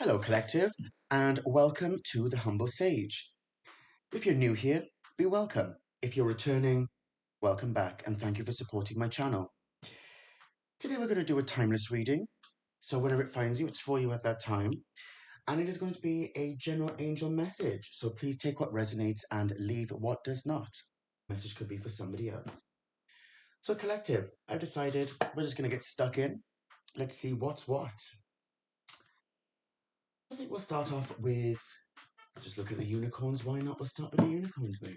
Hello, Collective, and welcome to the Humble Sage. If you're new here, be welcome. If you're returning, welcome back, and thank you for supporting my channel. Today we're going to do a timeless reading, so whenever it finds you, it's for you at that time, and it is going to be a general angel message, so please take what resonates and leave what does not. The message could be for somebody else. So, Collective, I've decided we're just going to get stuck in. Let's see what's what. I think we'll start off with just look at the unicorns. Why not? We'll start with the unicorns now.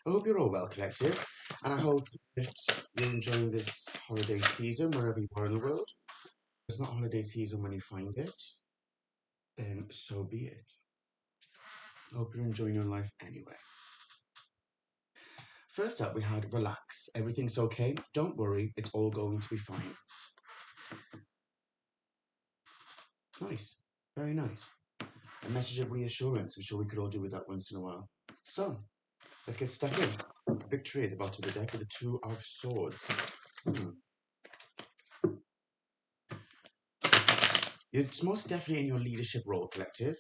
I hope you're all well, Collective, and I hope that you're enjoying this holiday season wherever you are in the world. If it's not holiday season when you find it, then so be it. I hope you're enjoying your life anyway. First up, we had relax. Everything's okay. Don't worry. It's all going to be fine. Nice. Very nice. A message of reassurance. I'm sure we could all do with that once in a while. So, let's get stuck in. Victory at the bottom of the deck with the Two of Swords. It's most definitely in your leadership role, Collective.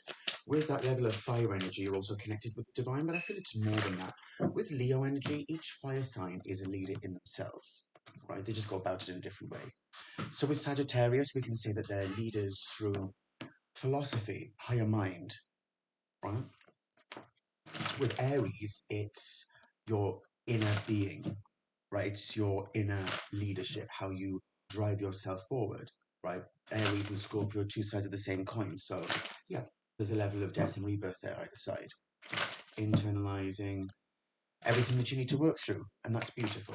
With that level of fire energy, you're also connected with the divine, but I feel it's more than that. With Leo energy, each fire sign is a leader in themselves, right? They just go about it in a different way. So with Sagittarius, we can say that they're leaders through philosophy, higher mind, right? With Aries, it's your inner being, right? It's your inner leadership, how you drive yourself forward, right? Aries and Scorpio, two sides of the same coin. So, yeah, there's a level of death and rebirth there either side. Internalizing everything that you need to work through, and that's beautiful.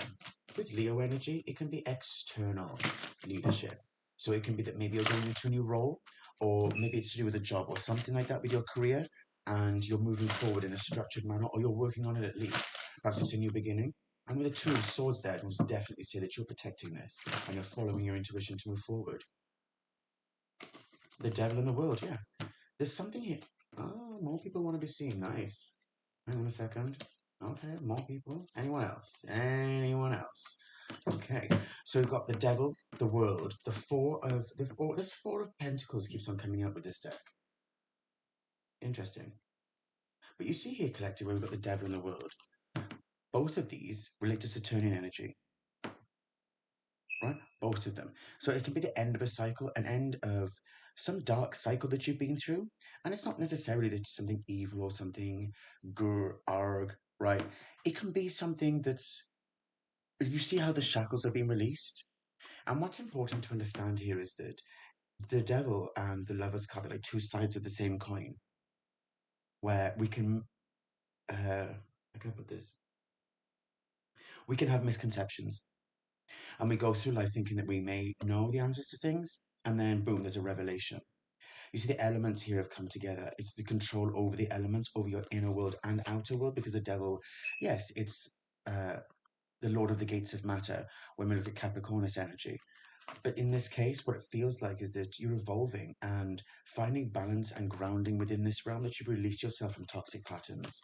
With Leo energy, it can be external leadership. So it can be that maybe you're going into a new role, or maybe it's to do with a job or something like that with your career, and you're moving forward in a structured manner, or you're working on it at least. Perhaps it's a new beginning. And with the Two of Swords there, it will definitely say that you're protecting this and you're following your intuition to move forward. The Devil in the World, yeah. There's something here. Oh, more people want to be seen. Nice. Hang on a second. Okay, more people. Anyone else? Anyone else? Okay, so we've got the Devil, the World, this Four of Pentacles keeps on coming up with this deck. Interesting. But you see here, Collective, where we've got the Devil and the World. Both of these relate to Saturnian energy, right? Both of them. So it can be the end of a cycle, an end of some dark cycle that you've been through. And it's not necessarily that it's something evil or something arg, right? It can be something that's, you see how the shackles have been released? And what's important to understand here is that the Devil and the Lover's card are like two sides of the same coin, where we can, how can I put this? We can have misconceptions. And we go through life thinking that we may know the answers to things, and then boom, there's a revelation. You see, the elements here have come together. It's the control over the elements, over your inner world and outer world, because the Devil, yes, it's the Lord of the Gates of Matter when we look at Capricornus energy. But in this case, what it feels like is that you're evolving and finding balance and grounding within this realm, that you've released yourself from toxic patterns.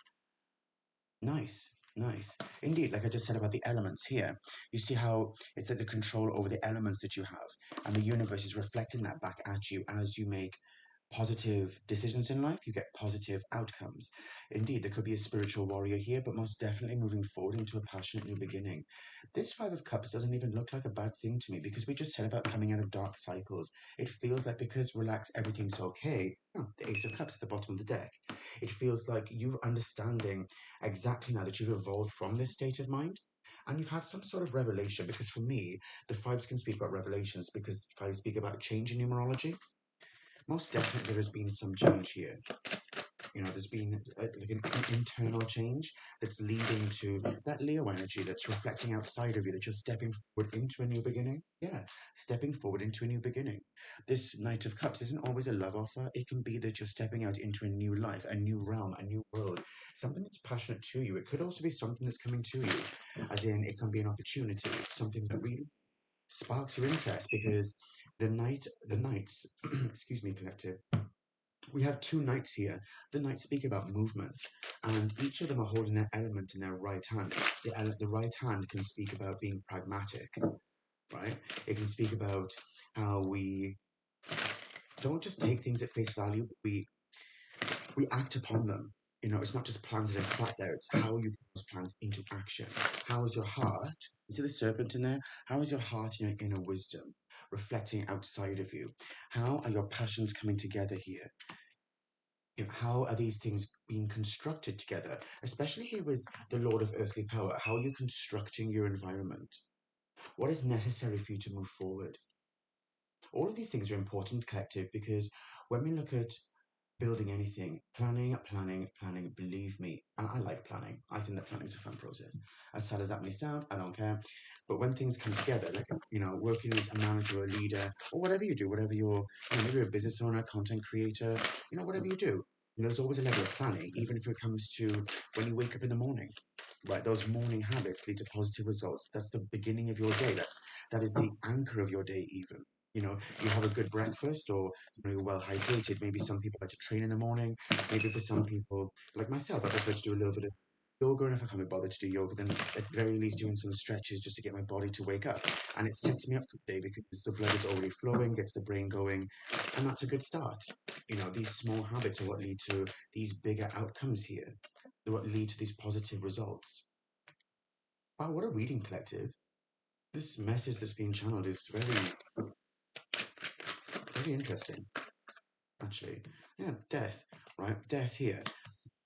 Nice. Nice. Indeed, like I just said about the elements here, you see how it's like the control over the elements that you have, and the universe is reflecting that back at you as you make positive decisions in life, you get positive outcomes. Indeed, there could be a spiritual warrior here, but most definitely moving forward into a passionate new beginning. This Five of Cups doesn't even look like a bad thing to me, because we just said about coming out of dark cycles. It feels like, because relax, everything's okay. Oh, the Ace of Cups at the bottom of the deck. It feels like you're understanding exactly now that you've evolved from this state of mind. And you've had some sort of revelation, because for me, the fives can speak about revelations, because fives speak about change in numerology. Most definitely there has been some change here. There's been like an internal change that's leading to that Leo energy that's reflecting outside of you, that you're stepping forward into a new beginning. Yeah, stepping forward into a new beginning. This Knight of Cups isn't always a love offer. It can be that you're stepping out into a new life, a new realm, a new world, something that's passionate to you. It could also be something that's coming to you, as in it can be an opportunity, something that really sparks your interest, because the knights, excuse me, Collective, we have two knights here. The knights speak about movement, and each of them are holding their element in their right hand. The right hand can speak about being pragmatic, right? It can speak about how we don't just take things at face value. We act upon them. It's not just plans that are sat there. It's how you put those plans into action. How is your heart? You see the serpent in there? How is your heart and your inner wisdom reflecting outside of you? How are your passions coming together here? How are these things being constructed together? Especially here with the Lord of Earthly Power. How are you constructing your environment? What is necessary for you to move forward? All of these things are important, collective, because when we look at building anything, planning, believe me, and I like planning. I think that planning is a fun process. As sad as that may sound, I don't care. But when things come together, like, working as a manager or a leader, or whatever you do, whatever maybe you're a business owner, content creator, whatever you do, there's always a level of planning, even if it comes to when you wake up in the morning, right? Those morning habits lead to positive results. That's the beginning of your day. That is the anchor of your day, even. You have a good breakfast, or you're well hydrated. Maybe some people like to train in the morning. Maybe for some people, like myself, I prefer to do a little bit of yoga, and if I can't be bothered to do yoga, then at the very least doing some stretches just to get my body to wake up. And it sets me up for the day because the blood is already flowing, gets the brain going, and that's a good start. These small habits are what lead to these bigger outcomes here. They're what lead to these positive results. Wow, what a reading, collective. This message that's being channeled is very, very interesting, actually. Yeah, death, right? Death here.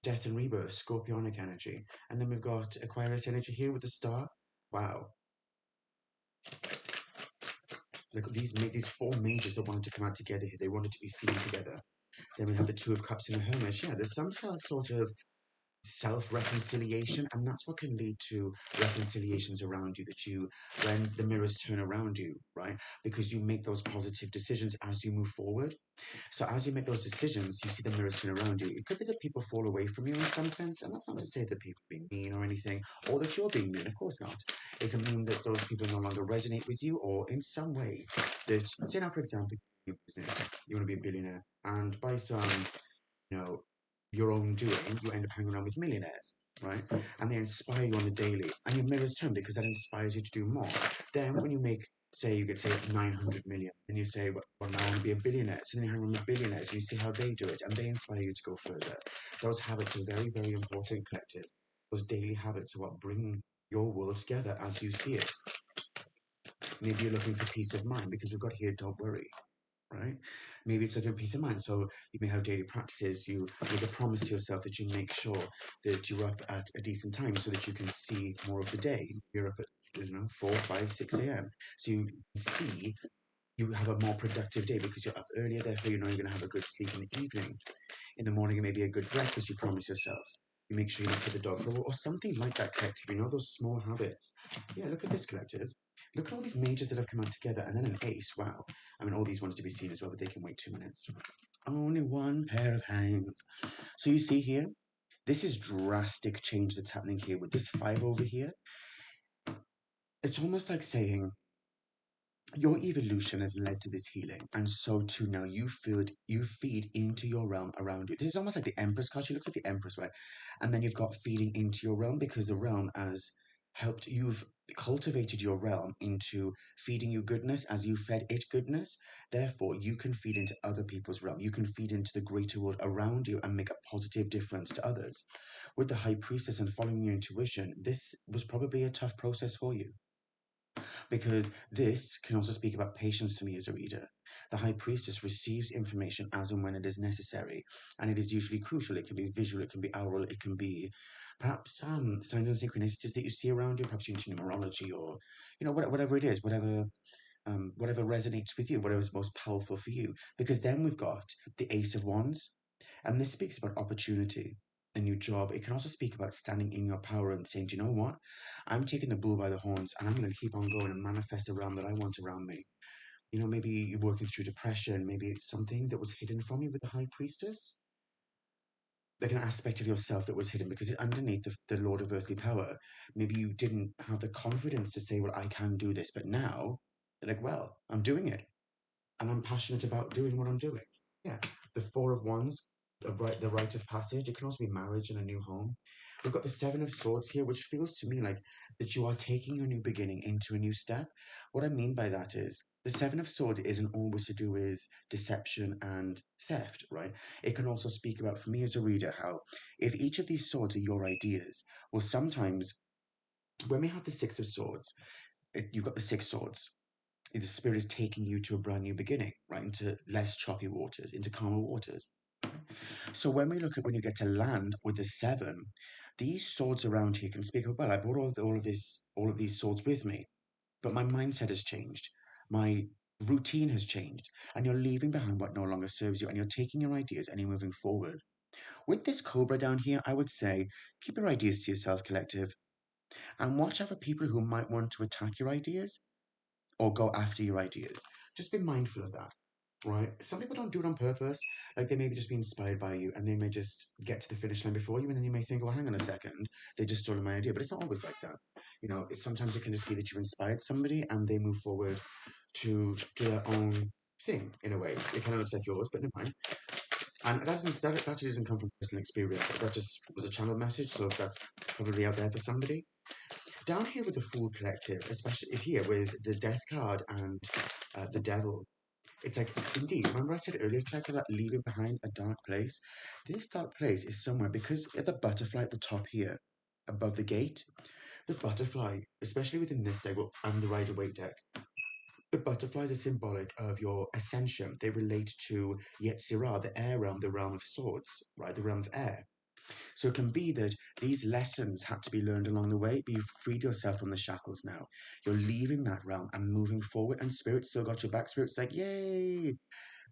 Death and rebirth, scorpionic energy. And then we've got Aquarius energy here with the star. Wow. Look, these four majors that wanted to come out together here. They wanted to be seen together. Then we have the Two of Cups and the Hermes. Yeah, there's some sort of self-reconciliation, and that's what can lead to reconciliations around you, when the mirrors turn around you, right? Because you make those positive decisions as you move forward. So as you make those decisions, you see the mirrors turn around you. It could be that people fall away from you in some sense, and that's not to say that people are being mean or anything, or that you're being mean. Of course not. It can mean that those people no longer resonate with you, or in some way that, say now for example, your business, you want to be a billionaire, and by some, you know, your own doing, you end up hanging around with millionaires, right? And they inspire you on the daily, and your mirrors turn because that inspires you to do more. Then when you make, say you get, say, 900 million, and you say, well, now I want to be a billionaire. So then you hang around with billionaires, and you see how they do it, and they inspire you to go further. Those habits are very, very important, collective. Those daily habits are what bring your world together as you see it. Maybe you're looking for peace of mind because we've got here, don't worry, right? Maybe it's like a peace of mind. So you may have daily practices. You make a promise to yourself that you make sure that you're up at a decent time so that you can see more of the day. You're up at 4, 5, 6 a.m. So you see you have a more productive day because you're up earlier. Therefore, you know you're going to have a good sleep in the evening. In the morning, it may be a good breakfast. You promise yourself. You make sure you don't take the dog for a walk or something like that, collective. Those small habits. Yeah, look at this, collective. Look at all these majors that have come out together, and then an ace. Wow. I mean, all these wanted to be seen as well, but they can wait 2 minutes. Only one pair of hands. So you see here, this is drastic change that's happening here with this 5 over here. It's almost like saying, your evolution has led to this healing, and so too now you feed into your realm around you. This is almost like the Empress card. She looks like the Empress, right? And then you've got feeding into your realm because the realm has helped. You've cultivated your realm into feeding you goodness as you fed it goodness. Therefore, you can feed into other people's realm. You can feed into the greater world around you and make a positive difference to others. With the High Priestess and following your intuition, this was probably a tough process for you, because this can also speak about patience to me as a reader. The High Priestess receives information as and when it is necessary, and it is usually crucial. It can be visual, it can be oral, it can be perhaps signs and synchronicities that you see around you, perhaps into numerology, or whatever it is, whatever resonates with you, whatever is most powerful for you. Because then we've got the Ace of Wands, and this speaks about opportunity, a new job. It can also speak about standing in your power and saying, do you know what? I'm taking the bull by the horns and I'm going to keep on going and manifest the realm that I want around me. Maybe you're working through depression. Maybe it's something that was hidden from you with the High Priestess. Like an aspect of yourself that was hidden because it's underneath the Lord of Earthly Power. Maybe you didn't have the confidence to say, well, I can do this. But now you're like, well, I'm doing it. And I'm passionate about doing what I'm doing. Yeah. The Four of Wands, the rite of passage. It can also be marriage and a new home. We've got the Seven of Swords here, which feels to me like that you are taking your new beginning into a new step. What I mean by that is The Seven of Swords isn't always to do with deception and theft, right? It can also speak about, for me as a reader, how if each of these swords are your ideas, well, sometimes when we have the Six of Swords, you've got the six swords. The spirit is taking you to a brand new beginning, right? Into less choppy waters, into calmer waters. So when we look at when you get to land with the seven, these swords around here can speak of, well, I brought all of these swords with me, but my mindset has changed. My routine has changed, and you're leaving behind what no longer serves you, and you're taking your ideas and you're moving forward. With this cobra down here, I would say keep your ideas to yourself, collective, and watch out for people who might want to attack your ideas or go after your ideas. Just be mindful of that, right? Some people don't do it on purpose. Like they may just be inspired by you and they may just get to the finish line before you, and then you may think, well, hang on a second, they just stole my idea. But it's not always like that. Sometimes it can just be that you inspired somebody and they move forward to do their own thing in a way. It kind of looks like yours, but never mind. And that actually doesn't come from personal experience. That just was a channel message, so that's probably out there for somebody. Down here with the Fool Collective, especially here with the Death card and the Devil, it's like, indeed, remember I said earlier, Collective, about leaving behind a dark place? This dark place is somewhere, because at the butterfly at the top here, above the gate, the butterfly, especially within this deck and the Rider-Waite deck, the butterflies are symbolic of your ascension. They relate to Yetzirah, the air realm, the realm of swords, right? The realm of air. So it can be that these lessons had to be learned along the way, but you've freed yourself from the shackles now. You're leaving that realm and moving forward, and Spirit still got your back. Spirit's like, yay!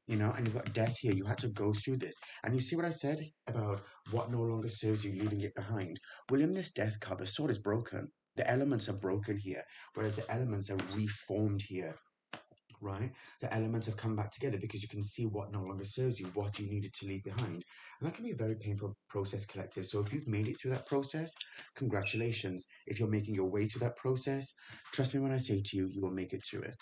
And you've got death here. You had to go through this. And you see what I said about what no longer serves you, leaving it behind? William, this death card, the sword is broken. The elements are broken here, whereas the elements are reformed here, right? The elements have come back together because you can see what no longer serves you, what you needed to leave behind. And that can be a very painful process, collective. So if you've made it through that process, congratulations. If you're making your way through that process, trust me when I say to you, you will make it through it,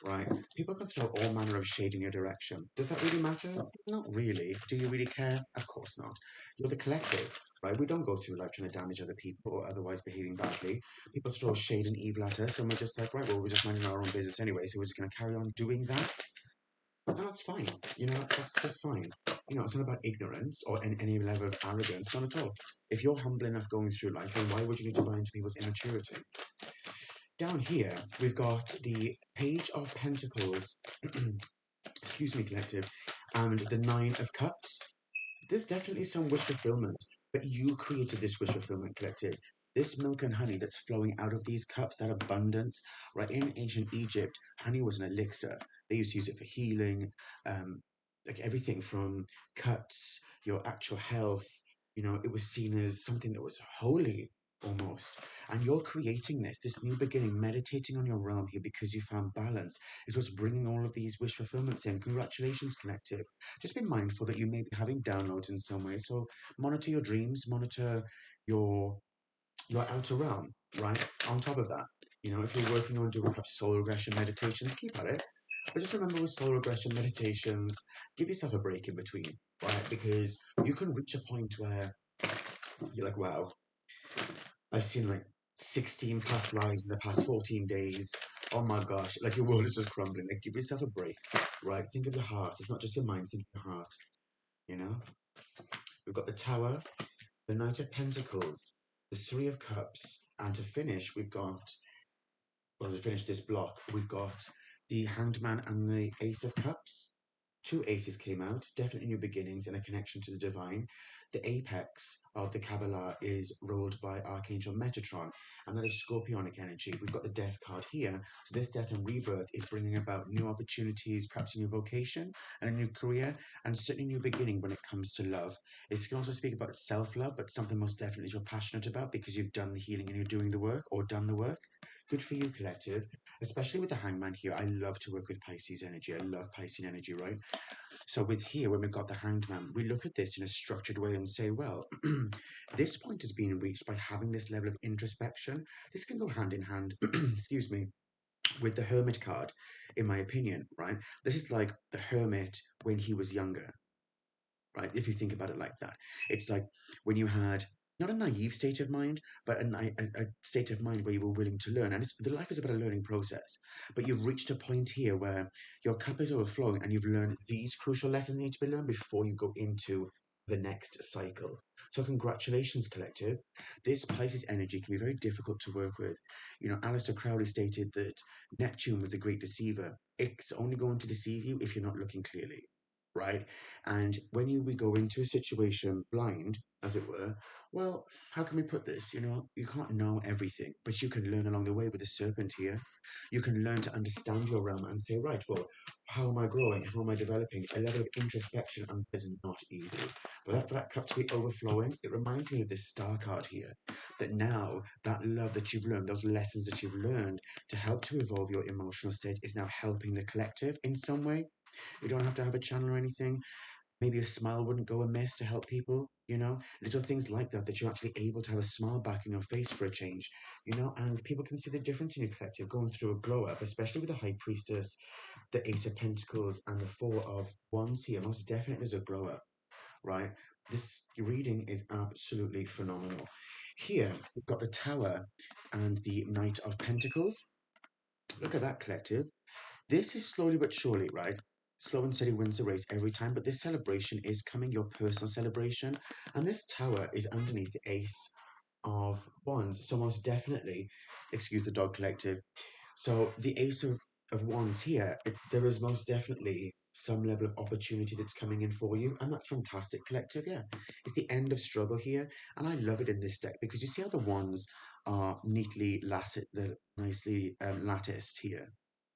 right? People can throw all manner of shade in your direction. Does that really matter? Not really. Do you really care? Of course not. You're the collective, right? We don't go through life trying to damage other people or otherwise behaving badly. People throw shade and evil at us, and we're just like, right, well, we're just minding our own business anyway, so we're just going to carry on doing that. And that's fine. That's just fine. It's not about ignorance or any level of arrogance, not at all. If you're humble enough going through life, then why would you need to buy into people's immaturity? Down here, we've got the Page of Pentacles, excuse me, collective, and the Nine of Cups. There's definitely some wish fulfillment, but you created this wish fulfillment, collective. This milk and honey that's flowing out of these cups, that abundance, right? In ancient Egypt, honey was an elixir. They used to use it for healing, like everything from cuts, your actual health. It was seen as something that was holy almost. And you're creating this new beginning, meditating on your realm here because you found balance, is what's bringing all of these wish fulfillments in. Congratulations, collective. Just be mindful that you may be having downloads in some way. So monitor your dreams, monitor your outer realm, right? On top of that, if you're working on doing perhaps soul regression meditations, keep at it. But just remember with soul regression meditations, give yourself a break in between, right? Because you can reach a point where you're like, wow, I've seen like 16 past lives in the past 14 days. Oh my gosh, like your world is just crumbling. Like, give yourself a break, right? Think of the heart. It's not just your mind, think of your heart, you know? We've got the Tower, the Knight of Pentacles, the Three of Cups, and to finish, to finish this block, we've got the Hanged Man and the Ace of Cups. Two aces came out, definitely new beginnings and a connection to the divine. The apex of the Kabbalah is ruled by Archangel Metatron, and that is scorpionic energy. We've got the death card here. So this death and rebirth is bringing about new opportunities, perhaps a new vocation and a new career, and certainly new beginning when it comes to love. It can also speak about self-love, but something most definitely you're passionate about because you've done the healing and you're doing the work or done the work. Good for you, collective. Especially with the Hangman here, I love to work with Pisces energy. I love Piscean energy, right? So with here, when we've got the Hanged Man, we look at this in a structured way and say, well, this point has been reached by having this level of introspection. This can go hand in hand, excuse me, with the Hermit card, in my opinion, right? This is like the Hermit when he was younger, right? If you think about it like that. It's like when you had not a naive state of mind, but a state of mind where you were willing to learn. And the life is about a learning process. But you've reached a point here where your cup is overflowing and you've learned these crucial lessons need to be learned before you go into the next cycle. So congratulations, collective. This Pisces energy can be very difficult to work with. You know, Aleister Crowley stated that Neptune was the great deceiver. It's only going to deceive you if you're not looking clearly, right? And when we go into a situation blind, as it were, well, how can we put this? You know, you can't know everything, but you can learn along the way with the serpent here. You can learn to understand your realm and say, right, well, how am I growing? How am I developing? A level of introspection and that is not easy. But for that cup to be overflowing, it reminds me of this star card here. That now that love that you've learned, those lessons that you've learned to help to evolve your emotional state is now helping the collective in some way. You don't have to have a channel or anything. Maybe a smile wouldn't go amiss to help people, you know, little things like that, that you're actually able to have a smile back in your face for a change, you know, and people can see the difference in your collective going through a glow up, especially with the High Priestess, the Ace of Pentacles, and the Four of Wands here. Most definitely there's a glow up, right? This reading is absolutely phenomenal. Here, we've got the Tower and the Knight of Pentacles. Look at that, collective. This is slowly but surely, right? Slow and steady wins the race every time, but this celebration is coming, your personal celebration. And this tower is underneath the Ace of Wands. So, most definitely, excuse the dog collective. So, the Ace of Wands here, there is most definitely some level of opportunity that's coming in for you. And that's fantastic, collective. Yeah. It's the end of struggle here. And I love it in this deck because you see how the wands are neatly nicely latticed here.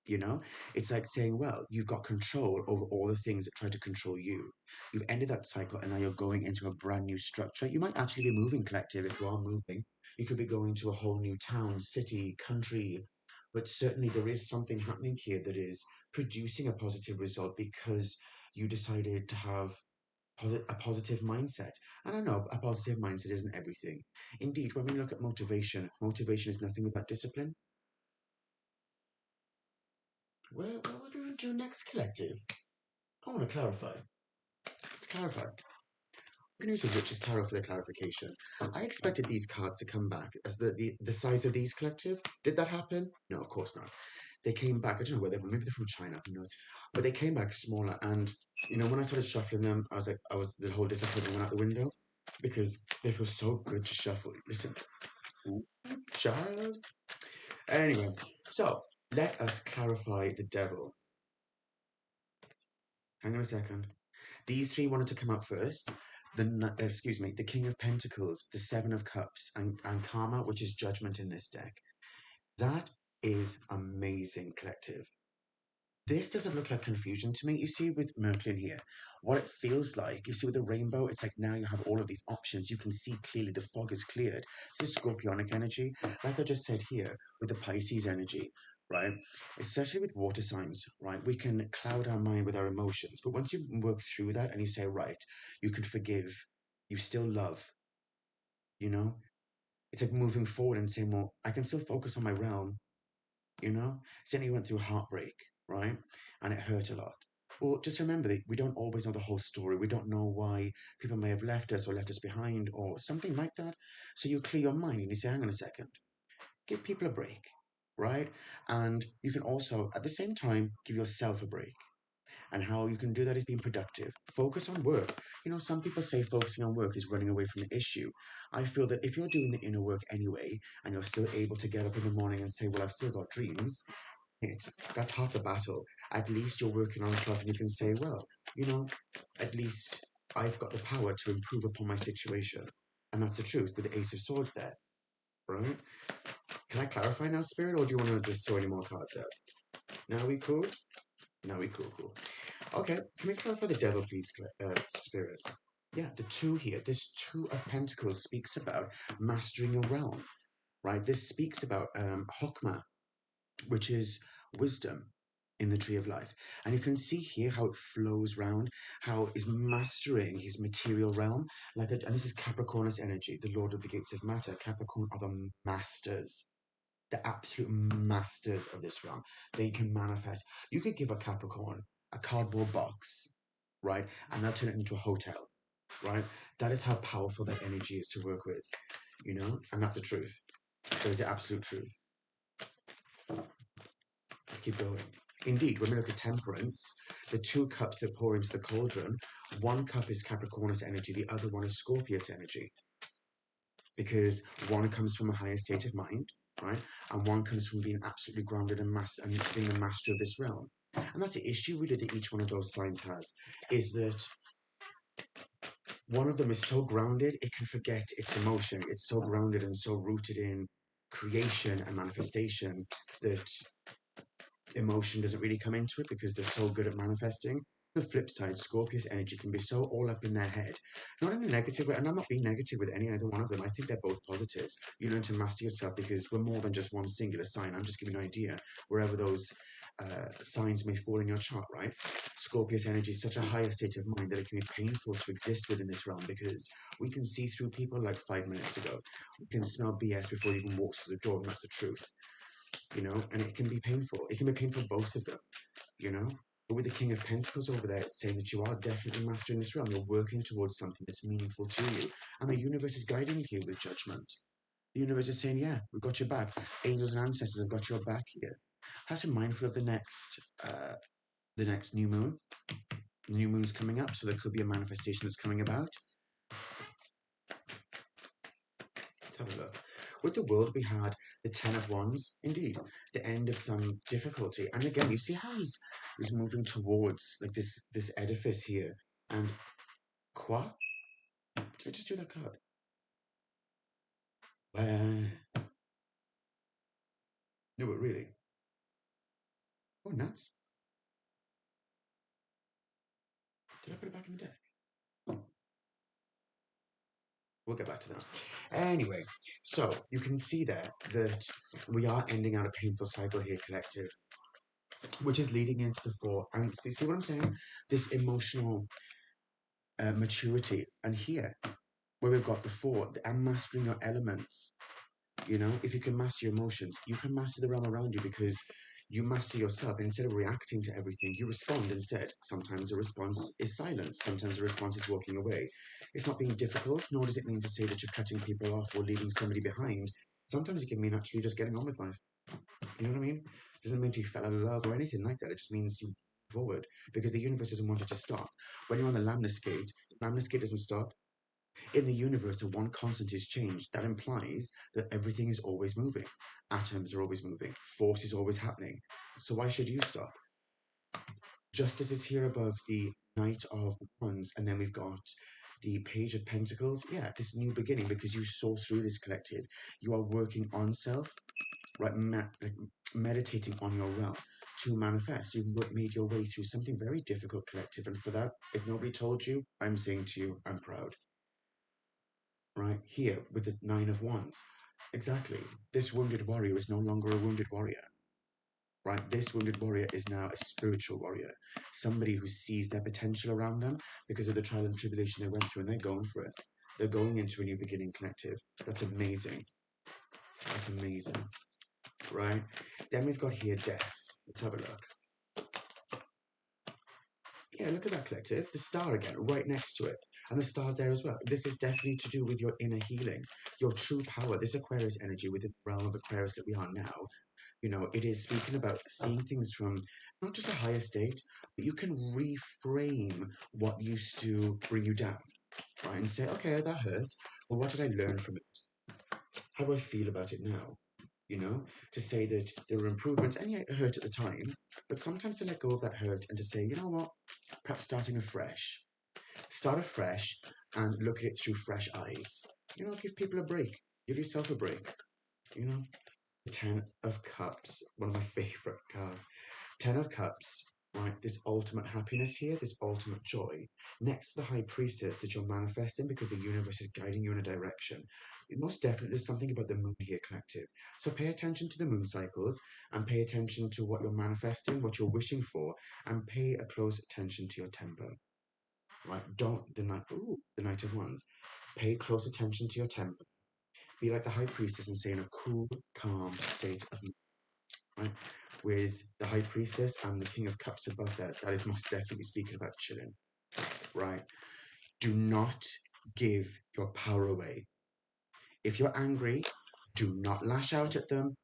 You know, it's like saying, well, you've got control over all the things that try to control you. You've ended that cycle and now you're going into a brand new structure. You might actually be moving, collective, if you are moving. You could be going to a whole new town, city, country. But certainly there is something happening here that is producing a positive result because you decided to have a positive mindset. And I know a positive mindset isn't everything. Indeed, when we look at motivation, motivation is nothing without discipline. What do we do next, collective? I want to clarify. Let's clarify. We can use a Witch's Tarot for the clarification. I expected these cards to come back as the size of these, collective. Did that happen? No, of course not. They came back. I don't know where they were. Maybe they're from China. Who knows? But they came back smaller. And you know, when I started shuffling them, I was like, the whole disappointment went out the window because they feel so good to shuffle. Listen, ooh, child. Anyway, so let us clarify the devil. Hang on a second. These three wanted to come out first. The King of Pentacles, the Seven of Cups, and Karma, which is Judgment in this deck. That is amazing, collective. This doesn't look like confusion to me. You see with Merklin here, what it feels like, you see with the rainbow, it's like now you have all of these options. You can see clearly the fog is cleared. This is scorpionic energy. Like I just said here, with the Pisces energy, right? Especially with water signs, right? We can cloud our mind with our emotions. But once you work through that and you say, right, you can forgive, you still love, you know? It's like moving forward and saying, well, I can still focus on my realm, you know? Sydney went through heartbreak, right? And it hurt a lot. Well, just remember that we don't always know the whole story. We don't know why people may have left us or left us behind or something like that. So you clear your mind and you say, hang on a second, give people a break, right? And you can also, at the same time, give yourself a break. And how you can do that is being productive. Focus on work. You know, some people say focusing on work is running away from the issue. I feel that if you're doing the inner work anyway, and you're still able to get up in the morning and say, well, I've still got dreams, that's half the battle. At least you're working on yourself and you can say, well, you know, at least I've got the power to improve upon my situation. And that's the truth with the Ace of Swords there, right? Can I clarify now, Spirit, or do you want to just throw any more cards out? Now we cool? Now we cool. Okay, can we clarify the devil, please, Spirit? Yeah, the two here, this Two of Pentacles speaks about mastering your realm, right? This speaks about Hokmah, which is wisdom in the tree of life. And you can see here how it flows round, how is mastering his material realm. And this is Capricornus energy, the Lord of the Gates of Matter. Capricorn are the masters, the absolute masters of this realm. They can manifest. You could give a Capricorn a cardboard box, right? And they'll turn it into a hotel. right? That is how powerful that energy is to work with, you know, and that's the truth. That is the absolute truth. Let's keep going. Indeed, when we look at temperance, the two cups that pour into the cauldron, one cup is Capricornus energy, the other one is Scorpius energy. Because one comes from a higher state of mind, right? And one comes from being absolutely grounded and being the master of this realm. And that's the issue really that each one of those signs has, is that one of them is so grounded it can forget its emotion. It's so grounded and so rooted in creation and manifestation that emotion doesn't really come into it because they're so good at manifesting. The flip side, Scorpius energy can be so all up in their head, not in a negative way, and I'm not being negative with any either one of them. I think they're both positives. You learn to master yourself because we're more than just one singular sign. I'm just giving an idea wherever those signs may fall in your chart, right? Scorpius energy is such a higher state of mind that it can be painful to exist within this realm because we can see through people like 5 minutes ago. We can smell BS before it even walks through the door, and that's the truth, you know, and it can be painful. It can be painful, both of them, you know. But with the King of Pentacles over there, it's saying that you are definitely mastering this realm. You're working towards something that's meaningful to you. And the universe is guiding you here with judgment. The universe is saying, yeah, we've got your back. Angels and ancestors have got your back here. Have to be mindful of the next new moon. The new moon's coming up, so there could be a manifestation that's coming about. Let's have a look. With the world, we had the Ten of Wands, indeed, the end of some difficulty. And again, you see how he's moving towards like this edifice here. And Qua? Did I just do that card? No, but really. Oh, nuts. Did I put it back in the deck? We'll get back to that. Anyway, so you can see there that we are ending out a painful cycle here, collective, which is leading into the four. And see what I'm saying? This emotional maturity. And here, where we've got the four, and mastering your elements. You know, if you can master your emotions, you can master the realm around you because you master yourself. And instead of reacting to everything, you respond instead. Sometimes a response is silence. Sometimes a response is walking away. It's not being difficult, nor does it mean to say that you're cutting people off or leaving somebody behind. Sometimes it can mean actually just getting on with life. You know what I mean? It doesn't mean you fell out of love or anything like that. It just means you move forward because the universe doesn't want it to stop. When you're on the lambda skate doesn't stop. In the universe, the one constant is change. That implies that everything is always moving. Atoms are always moving. Force is always happening. So why should you stop? Justice is here above the Knight of Wands, and then we've got the Page of Pentacles. Yeah, this new beginning because you saw through this, collective. You are working on self, right? Like meditating on your realm to manifest. You've made your way through something very difficult, collective, and for that, if nobody told you, I'm saying to you, I'm proud. Right here with the Nine of Wands. Exactly. This wounded warrior is no longer a wounded warrior. Right? This wounded warrior is now a spiritual warrior. Somebody who sees their potential around them because of the trial and tribulation they went through, and they're going for it. They're going into a new beginning, collective. That's amazing. That's amazing. Right? Then we've got here death. Let's have a look. Yeah, look at that, collective. The star again, right next to it. And the star's there as well. This is definitely to do with your inner healing, your true power. This Aquarius energy within the realm of Aquarius that we are now, you know, it is speaking about seeing things from not just a higher state, but you can reframe what used to bring you down, right? And say, okay, that hurt. Well, what did I learn from it? How do I feel about it now? You know, to say that there were improvements, and yeah, it hurt at the time, but sometimes to let go of that hurt and to say, you know what, perhaps starting afresh. Start afresh and look at it through fresh eyes. You know, give people a break. Give yourself a break. You know, the Ten of Cups, one of my favorite cards. Ten of Cups, right? This ultimate happiness here, this ultimate joy. Next to the High Priestess that you're manifesting because the universe is guiding you in a direction. Most definitely, there's something about the moon here, collective. So pay attention to the moon cycles and pay attention to what you're manifesting, what you're wishing for, and pay a close attention to your temper. Right? Don't the Knight of Wands. Pay close attention to your temper. Be like the High Priestess and stay in a cool, calm state of mind. Right? With the High Priestess and the King of Cups above that, that is most definitely speaking about chilling. Right? Do not give your power away. If you're angry, do not lash out at them.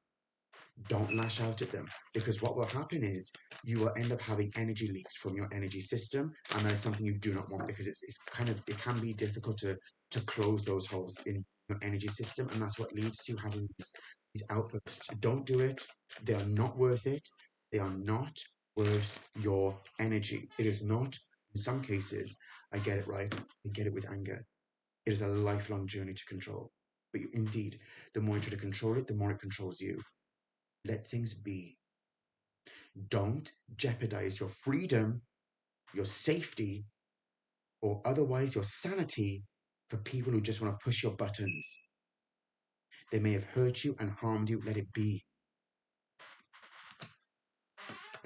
Don't lash out at them, because what will happen is you will end up having energy leaks from your energy system, and that is something you do not want, because it's kind of, it can be difficult to close those holes in your energy system, and that's what leads to having these outbursts. Don't do it. They are not worth it. They are not worth your energy. It is not. In some cases, I get it, right? I get it with anger. It is a lifelong journey to control. But indeed, the more you try to control it, the more it controls you. Let things be. Don't jeopardize your freedom, your safety, or otherwise your sanity for people who just want to push your buttons. They may have hurt you and harmed you. Let it be.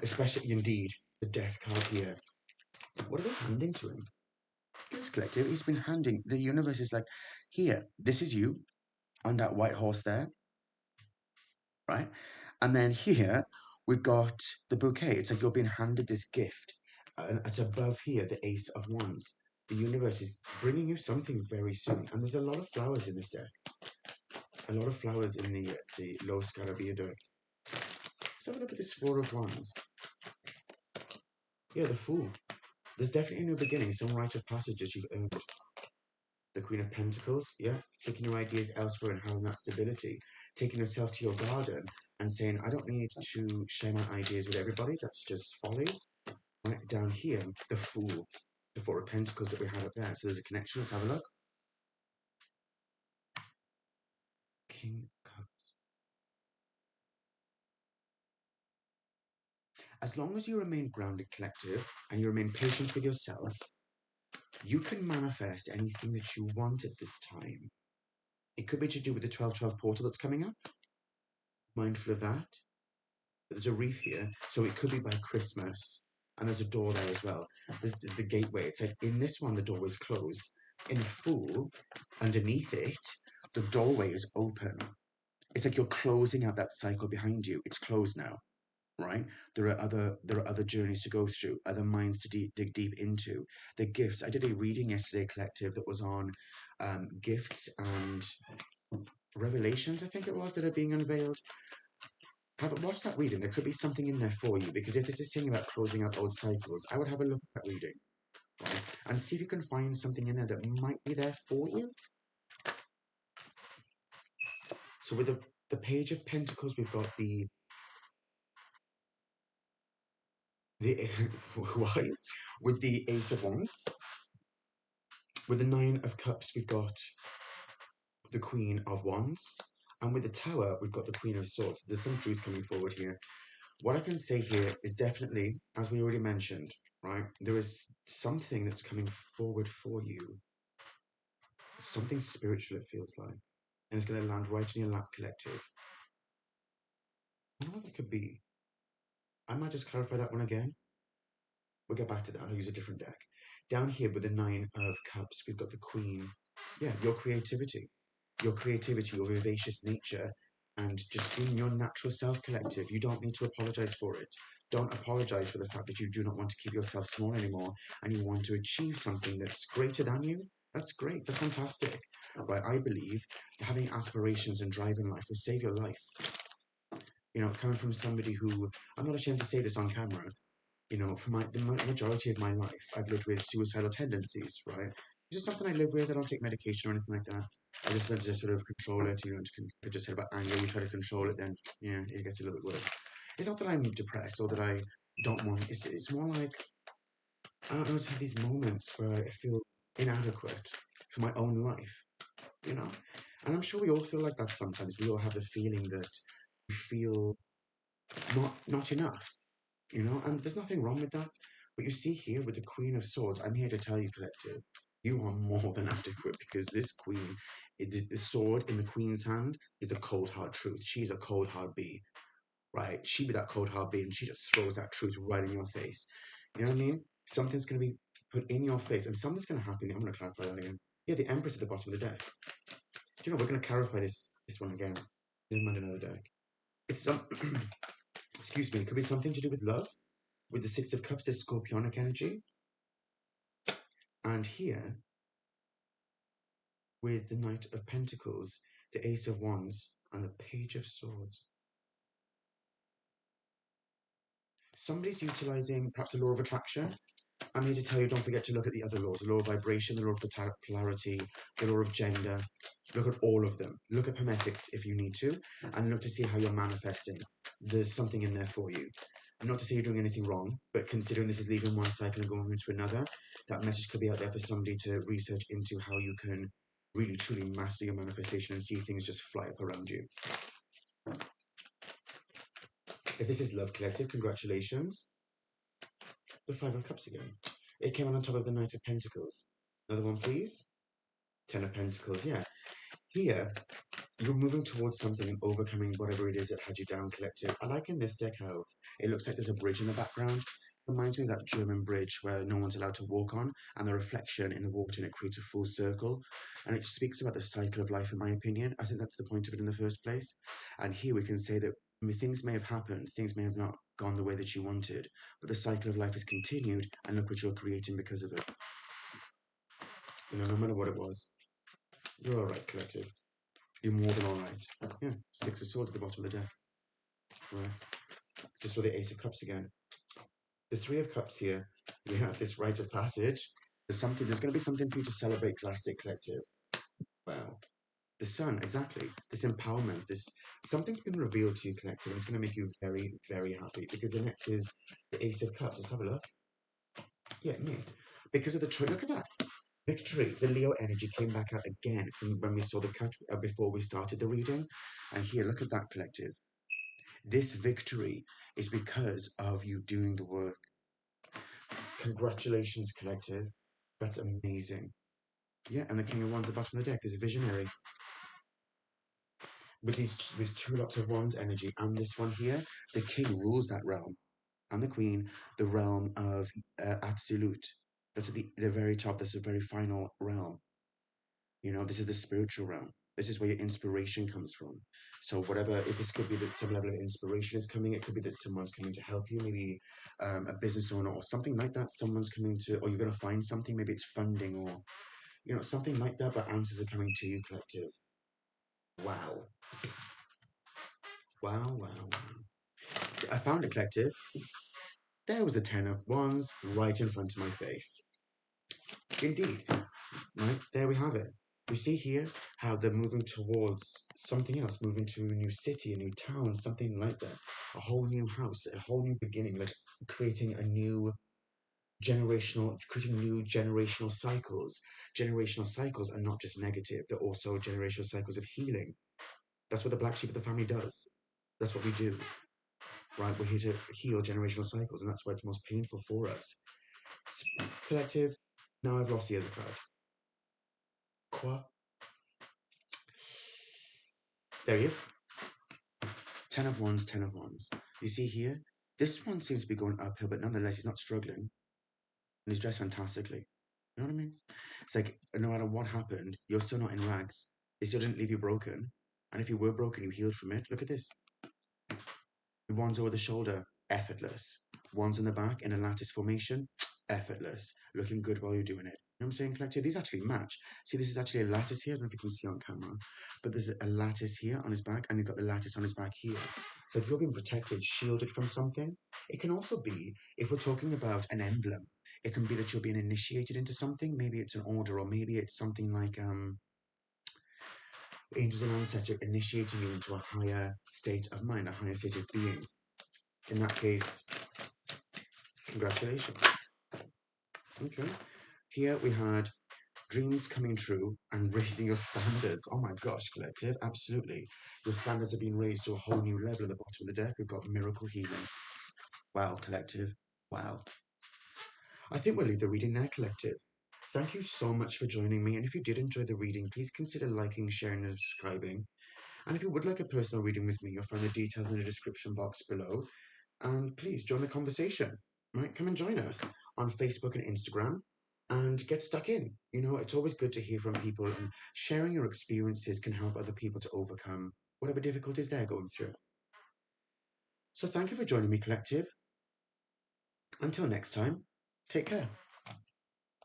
Especially, indeed, the death card here. What are they handing to him? This collective, he's been handing, the universe is like, here, this is you on that white horse there, right? And then here, we've got the bouquet. It's like you're being handed this gift. And it's above here, the Ace of Wands. The universe is bringing you something very soon. And there's a lot of flowers in this deck. A lot of flowers in the Los Scarabia deck. Let's have a look at this Four of Wands. Yeah, the Fool. There's definitely a new beginning, some rite of passage that you've earned. The Queen of Pentacles, yeah, taking your ideas elsewhere and having that stability. Taking yourself to your garden and saying, I don't need to share my ideas with everybody, that's just folly. Right down here, the Fool, the Four of Pentacles that we had up there. So there's a connection, let's have a look. King of Cups. As long as you remain grounded, collective, and you remain patient with yourself, you can manifest anything that you want at this time. It could be to do with the 12/12 portal that's coming up. Mindful of that. There's a reef here, so it could be by Christmas. And there's a door there as well. There's the gateway. It's like in this one, the door is closed. In Fool, underneath it, the doorway is open. It's like you're closing out that cycle behind you. It's closed now, right? There are other journeys to go through, other minds to dig deep into. The gifts. I did a reading yesterday, collective, that was on gifts and revelations, I think it was, that are being unveiled. Haven't watched that reading. There could be something in there for you, because if this is saying about closing out old cycles, I would have a look at that reading, right? And see if you can find something in there that might be there for you. So with the Page of Pentacles, we've got the why? With the Ace of Wands. With the Nine of Cups, we've got the Queen of Wands. And with the Tower, we've got the Queen of Swords. There's some truth coming forward here. What I can say here is definitely, as we already mentioned, right, there is something that's coming forward for you. Something spiritual, it feels like. And it's going to land right in your lap, collective. I wonder what that could be. I might just clarify that one again. We'll get back to that. I'll use a different deck. Down here with the Nine of Cups, we've got the Queen. Yeah, your creativity. Your creativity, your vivacious nature, and just being your natural self, collective. You don't need to apologize for it. Don't apologize for the fact that you do not want to keep yourself small anymore and you want to achieve something that's greater than you. That's great. That's fantastic. Right? I believe having aspirations and drive in life will save your life. You know, coming from somebody who, I'm not ashamed to say this on camera, you know, for the majority of my life, I've lived with suicidal tendencies, right? It's just something I live with. I don't take medication or anything like that. I just learn to sort of control it, you know, to just said about anger, you try to control it, then, yeah, it gets a little bit worse. It's not that I'm depressed or that I don't want, it's more like, I just have these moments where I feel inadequate for my own life, you know? And I'm sure we all feel like that sometimes. We all have the feeling that we feel not enough, you know, and there's nothing wrong with that. But you see here with the Queen of Swords, I'm here to tell you, collective, you are more than adequate, because this queen, the sword in the queen's hand is the cold hard truth. She's a cold hard bee, right? She be that cold hard bee, and she just throws that truth right in your face. You know what I mean? Something's going to be put in your face, and something's going to happen. I'm going to clarify that again. Yeah, the Empress at the bottom of the deck. Do you know, we're going to clarify this one again. Never mind another deck. It's some, excuse me, it could be something to do with love. With the Six of Cups, there's scorpionic energy. And here, with the Knight of Pentacles, the Ace of Wands, and the Page of Swords. Somebody's utilizing perhaps the law of attraction. I'm here to tell you, don't forget to look at the other laws, the law of vibration, the law of polarity, the law of gender. Look at all of them. Look at hermetics if you need to, and look to see how you're manifesting. There's something in there for you. And not to say you're doing anything wrong, but considering this is leaving one cycle and going into another, that message could be out there for somebody to research into how you can really truly master your manifestation and see things just fly up around you. If this is love collective, congratulations. The Five of Cups again. It came on top of the Knight of Pentacles. Another one, please. Ten of Pentacles, yeah. Here, you're moving towards something and overcoming whatever it is that had you down, collective. I like in this deck how it looks like there's a bridge in the background. It reminds me of that German bridge where no one's allowed to walk on, and the reflection in the water, and it creates a full circle. And it speaks about the cycle of life, in my opinion. I think that's the point of it in the first place. And here we can say that things may have happened, things may have not gone the way that you wanted, but the cycle of life has continued, and look what you're creating because of it. You know, no matter what it was, you're all right, collective. You're more than all right. Yeah, Six of Swords at the bottom of the deck. Right. Just saw the Ace of Cups again. The Three of Cups here, we have this rite of passage. There's going to be something for you to celebrate drastic, collective. Wow. The Sun, exactly. This empowerment, something's been revealed to you, collective, and it's going to make you very, very happy, because the next is the Ace of Cups. Let's have a look. Yeah, mate. Because of the choice, look at that. Victory. The Leo energy came back out again from when we saw the cut before we started the reading. And here, look at that, collective. This victory is because of you doing the work. Congratulations, collective. That's amazing. Yeah, and the King of Wands at the bottom of the deck is a visionary. With two lots of Wands energy, and this one here, the King rules that realm, and the Queen, the realm of Absolute. That's at the very top. That's the very final realm. You know, this is the spiritual realm. This is where your inspiration comes from. So whatever, if this could be that some level of inspiration is coming, it could be that someone's coming to help you, maybe a business owner or something like that. Someone's coming to, or you're going to find something, maybe it's funding or, you know, something like that, but answers are coming to you, collective. Wow. Wow, wow, wow. I found it, collective. There was the Ten of Wands right in front of my face. Indeed. Right, there we have it. We see here how they're moving towards something else, moving to a new city, a new town, something like that. A whole new house, a whole new beginning, like creating new generational cycles. Generational cycles are not just negative, they're also generational cycles of healing. That's what the black sheep of the family does. That's what we do. Right? We're here to heal generational cycles, and that's why it's most painful for us. Collective, now I've lost the other card. Quoi? There he is. Ten of Wands, Ten of Wands. You see here, this one seems to be going uphill, but nonetheless, he's not struggling. And he's dressed fantastically. You know what I mean? It's like, no matter what happened, you're still not in rags. It still didn't leave you broken. And if you were broken, you healed from it. Look at this. The wands over the shoulder, effortless. Wands in the back in a lattice formation, effortless. Looking good while you're doing it. You know what I'm saying, collective? These actually match. See, this is actually a lattice here. I don't know if you can see on camera, but there's a lattice here on his back, and you've got the lattice on his back here. So if you're being protected, shielded from something, it can also be, if we're talking about an emblem, it can be that you're being initiated into something. Maybe it's an order, or maybe it's something like angels and ancestors initiating you into a higher state of mind, a higher state of being. In that case, congratulations. Okay. Here we had dreams coming true and raising your standards. Oh my gosh, collective, absolutely. Your standards are being raised to a whole new level at the bottom of the deck. We've got miracle healing. Wow, collective. Wow. I think we'll leave the reading there, collective. Thank you so much for joining me. And if you did enjoy the reading, please consider liking, sharing, and subscribing. And if you would like a personal reading with me, you'll find the details in the description box below. And please join the conversation. Right? Come and join us on Facebook and Instagram and get stuck in. You know, it's always good to hear from people, and sharing your experiences can help other people to overcome whatever difficulties they're going through. So thank you for joining me, collective. Until next time, take care.